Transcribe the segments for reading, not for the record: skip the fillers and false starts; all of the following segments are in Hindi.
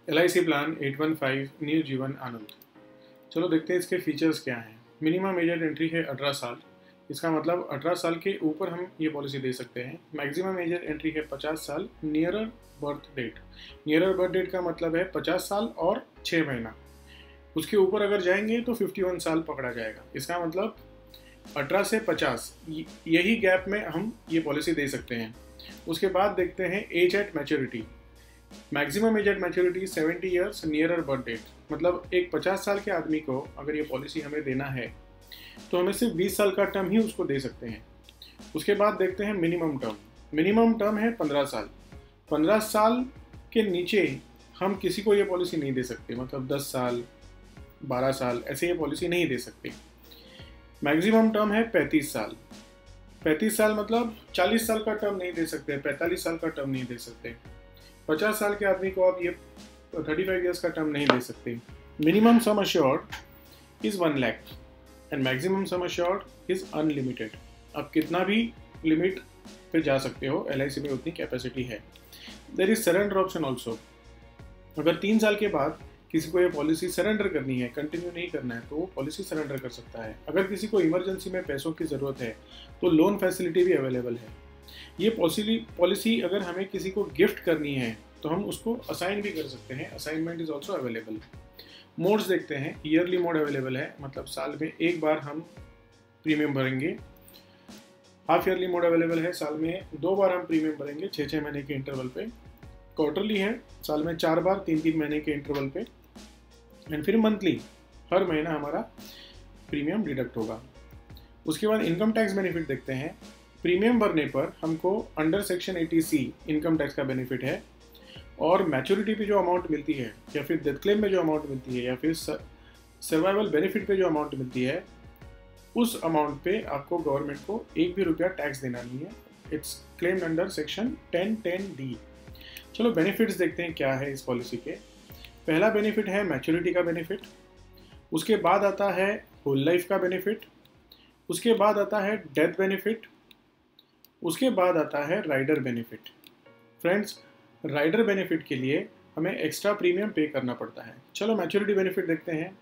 LIC plan 815 new Jeevan Anand. चलो देखते हैं इसके फीचर्स क्या हैं। मिनिमम एज एंट्री है 18 साल। इसका मतलब 18 साल के ऊपर हम ये पॉलिसी दे सकते हैं। मैक्सिमम एज एंट्री है 50 साल। Nearer birth date, nearer birth date का मतलब है 50 साल और 6 महीना। उसके ऊपर अगर जाएंगे तो 51 साल पकड़ा जाएगा। इसका मतलब 18 से 50 यही गैप में हम ये पॉलिसी दे सकते हैं। उसके बाद देखते हैं age at maturity. Maximum age at maturity 70 years, nearer birth date. मतलब एक 50 साल के आदमी को अगर ये पॉलिसी हमें देना है तो हमें सिर्फ 20 साल का टर्म ही उसको दे सकते हैं। उसके बाद देखते हैं मिनिमम टर्म। मिनिमम टर्म है 15 साल। 15 साल के नीचे हम किसी को ये पॉलिसी नहीं दे सकते। मतलब 10 साल 12 साल ऐसे ये पॉलिसी नहीं दे सकते। मैक्सिमम टर्म है 35 साल। 35 साल मतलब 40 साल का टर्म नहीं दे सकते, 45 साल का टर्म नहीं दे सकते। 50 साल के आदमी को आप ये 35 ईयर्स का टर्म नहीं दे सकते। Minimum some assured is 1 lakh and maximum some assured is unlimited. आप कितना भी लिमिट पे जा सकते हो, LIC में उतनी कैपेसिटी है। There is surrender option also. अगर 3 साल के बाद किसी को ये पॉलिसी सरेंडर करनी है, कंटिन्यू नहीं करना है, तो वो पॉलिसी सरेंडर कर सकता है। अगर किसी को इमरजेंसी में पैसों की ज़रूरत है तो लोन फैसिलिटी भी अवेलेबल है। ये पॉलिसी अगर हमें किसी को गिफ्ट करनी है तो हम उसको असाइन भी कर सकते हैं। Assignment is also available. Modes देखते हैं। ईयरली मोड अवेलेबल है, मतलब साल में एक बार हम प्रीमियम भरेंगे। हाफ ईयरली मोड अवेलेबल है, साल में 2 बार हम प्रीमियम भरेंगे 6-6 महीने के इंटरवल पे। क्वार्टरली है, साल में 4 बार 3-3 महीने के इंटरवल पे। एंड फिर मंथली, हर महीना हमारा प्रीमियम डिडक्ट होगा। उसके बाद इनकम टैक्स बेनिफिट देखते हैं। प्रीमियम भरने पर हमको under section 80C income tax का बेनिफिट है, और मैच्योरिटी पे जो अमाउंट मिलती है, या फिर डेथ क्लेम में जो अमाउंट मिलती है, या फिर सर्वाइवल बेनिफिट पे जो अमाउंट मिलती है, उस अमाउंट पे आपको गवर्नमेंट को 1 भी रुपया टैक्स देना नहीं है। It's claimed under section 1010D। चलो बेनिफिट्स देखते हैं क्या है इस पॉलिसी के। पहला बेनिफिट है मैच्योरिटी का बेनिफिट। उसके बाद आता है होल लाइफ का बेनिफिट। उसके बाद आता है डेथ बेनिफिट। उसके बाद आता है rider benefit. Friends, rider benefit के लिए हमें एक्स्ट्रा प्रीमियम पे करना पड़ता है। चलो मैच्योरिटी बेनिफिट देखते हैं।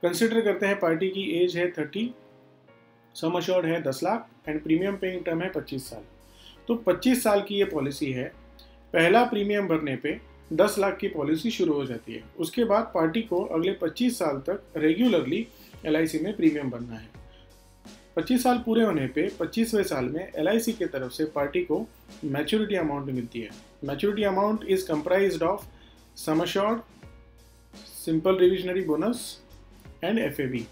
कंसिडर करते हैं पार्टी की एज है 30, सम अश्योर्ड है 10 lakh and premium paying term है 25 साल। तो 25 साल की ये पॉलिसी है। पहला प्रीमियम भरने पे 10 लाख की पॉलिसी शुरू हो जाती है। उसके बाद पार्टी को अगले 25 साल तक रेगुलरली LIC में प्रीमियम भरना है। 25 साल पूरे होने पे 25वें साल में LIC की तरफ से पार्टी को मैच्योरिटी अमाउंट मिलती है। Maturity amount is comprised of sum assured, simple reversionary bonus and FAB।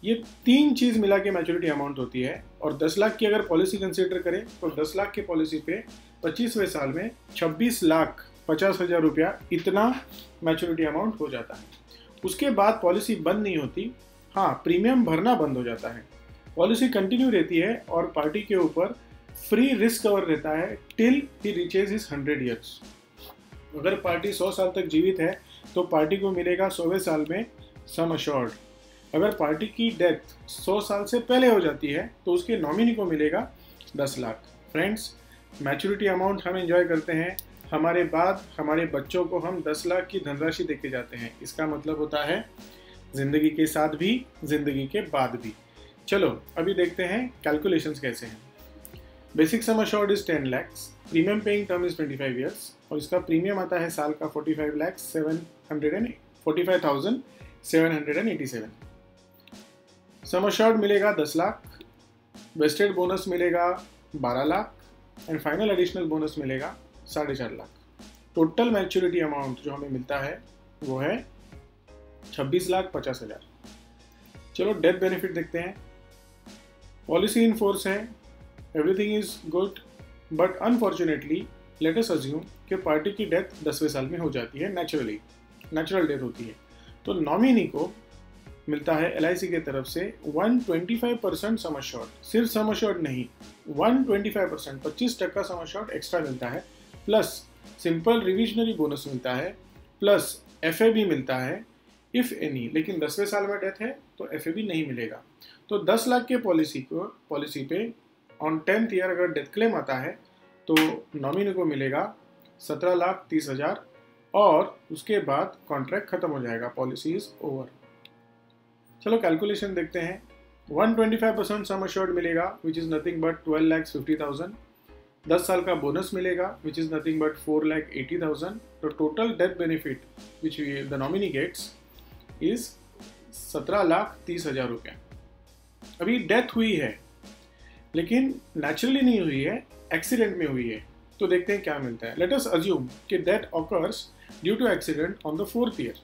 ये 3 चीज़ मिला के मैच्योरिटी अमाउंट होती है। और 10 लाख की अगर पॉलिसी कंसिडर करें तो 10 लाख की पॉलिसी पे 25वें साल में 26,50,000 रुपया इतना मैच्योरिटी अमाउंट हो जाता है। उसके बाद पॉलिसी बंद नहीं होती। हाँ, प्रीमियम भरना बंद हो जाता है। पॉलिसी कंटिन्यू रहती है और पार्टी के ऊपर फ्री रिस्क कवर रहता है टिल ही रीचेज हिज 100 ईयर्स। अगर पार्टी 100 साल तक जीवित है तो पार्टी को मिलेगा 100वें साल में सम अश्योर्ड। अगर पार्टी की डेथ 100 साल से पहले हो जाती है तो उसके नॉमिनी को मिलेगा 10 लाख। फ्रेंड्स, मैच्योरिटी अमाउंट हम एंजॉय करते हैं, हमारे बाद हमारे बच्चों को हम 10 लाख की धनराशि देके जाते हैं। इसका मतलब होता है ज़िंदगी के साथ भी, ज़िंदगी के बाद भी। चलो अभी देखते हैं कैलकुलेशंस कैसे हैं। Basic sum assured is 10 lakhs, premium paying term is 25 years और इसका प्रीमियम आता है साल का 45,787। सम अश्योर्ड मिलेगा 10 लाख, वेस्टेड बोनस मिलेगा 12 lakh and final additional bonus मिलेगा 4.5 लाख। टोटल मैच्योरिटी अमाउंट जो हमें मिलता है वो है 26,50,000। चलो डेथ बेनिफिट देखते हैं। पॉलिसी इन फोर्स है, everything is good, but unfortunately late us assume कि पार्टी की डेथ 10वें साल में हो जाती है। नेचुरल डेथ होती है तो नॉमिनी को मिलता है LIC की तरफ से 125% सम अश्योर्ड। सिर्फ सम अश्योर्ड नहीं, 125%, 25% सम अश्योर्ड एक्स्ट्रा मिलता है, प्लस सिंपल रिविजनरी बोनस मिलता है, प्लस FAB मिलता है इफ़ एनी। लेकिन 10वें साल में डेथ है तो FAB नहीं मिलेगा। तो 10 लाख के पॉलिसी पे ऑन 10th ईयर अगर डेथ क्लेम आता है तो नॉमिनी को मिलेगा 17,30,000 और उसके बाद कॉन्ट्रैक्ट खत्म हो जाएगा, पॉलिसी इज ओवर। चलो कैलकुलेशन देखते हैं। 125% सम अश्योर्ड मिलेगा विच इज़ नथिंग बट 12,50,000। 10 साल का बोनस मिलेगा विच इज़ नथिंग बट 4,80,000। तो total death benefit which the nominee gets is 17,30,000 रुपये। अभी डेथ हुई है लेकिन नेचुरली नहीं हुई है, एक्सीडेंट में हुई है। तो देखते हैं क्या मिलता है। लेट अस अज्यूम कि death occurs due to accident on the 4th year.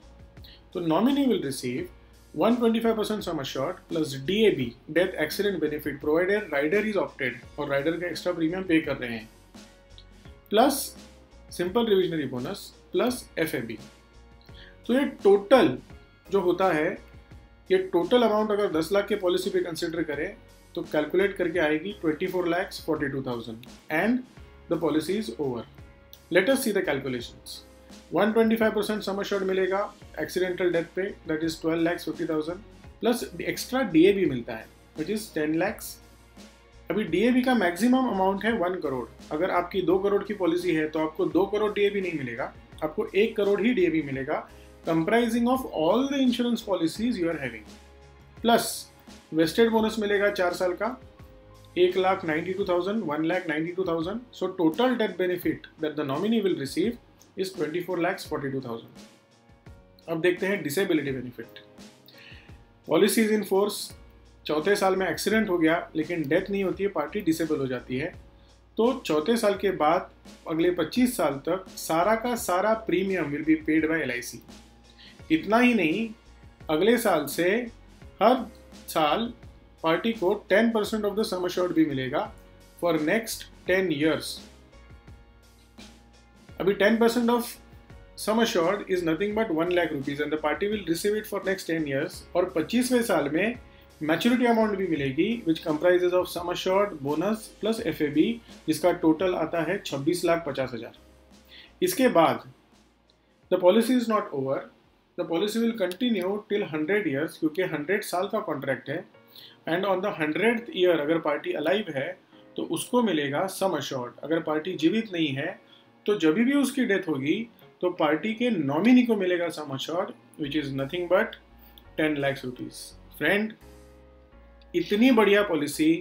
तो nominee will receive 125% sum assured plus DAB death accident benefit provided rider is opted, और राइडर का एक्स्ट्रा प्रीमियम पे कर रहे हैं, plus simple reversionary bonus plus FAB। तो ये टोटल जो होता है, ये टोटल अमाउंट अगर 10 लाख के पॉलिसी पे कंसिडर करें तो कैलकुलेट करके आएगी 24,42,000 and the policy is over. Let us see the calculations. 125% sum assured मिलेगा एक्सीडेंटल डेथ पे, that is 12,50,000 plus extra DAB मिलता है विच इज 10 लाख। अभी DAB का मैक्सिमम अमाउंट है 1 करोड़। अगर आपकी 2 करोड़ की पॉलिसी है तो आपको 2 करोड़ DAB नहीं मिलेगा, आपको 1 करोड़ ही DAB मिलेगा, comprising of all the insurance policies you are having. Plus vested bonus मिलेगा 4 साल का 1,92,000, 1,92,000। So total death benefit that the nominee will receive is 24,42,000। अब देखते हैं disability benefit. Policy is in force, 4थे साल में एक्सीडेंट हो गया लेकिन डेथ नहीं होती है, पार्टी डिसेबल हो जाती है। तो 4थे साल के बाद अगले 25 साल तक सारा का सारा premium will be paid by LIC। इतना ही नहीं, अगले साल से हर साल पार्टी को 10% ऑफ द सम अश्योर्ड भी मिलेगा फॉर नेक्स्ट 10 ईयर्स। अभी 10% of sum assured is nothing but 1 lakh rupees and the party will receive it for next 10 years. और 25वें साल में मैच्योरिटी अमाउंट भी मिलेगी which comprises of sum assured, bonus plus FAB, जिसका टोटल आता है 26,50,000। इसके बाद the policy is not over, the policy will continue till 100 years, क्योंकि 100 साल का कॉन्ट्रैक्ट है। And on the 100th year अगर पार्टी अलाइव है तो उसको मिलेगा सम अश्योर्ड। अगर पार्टी जीवित नहीं है तो जब भी उसकी डेथ होगी तो पार्टी के नॉमिनी को मिलेगा sum assured which is nothing but 10 lakh rupees. Friend, इतनी बढ़िया पॉलिसी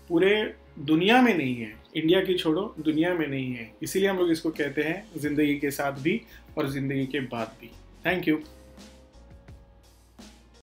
पूरे दुनिया में नहीं है, इंडिया की छोड़ो दुनिया में नहीं है। इसीलिए हम लोग इसको कहते हैं जिंदगी के साथ भी और जिंदगी के बाद भी। Thank you.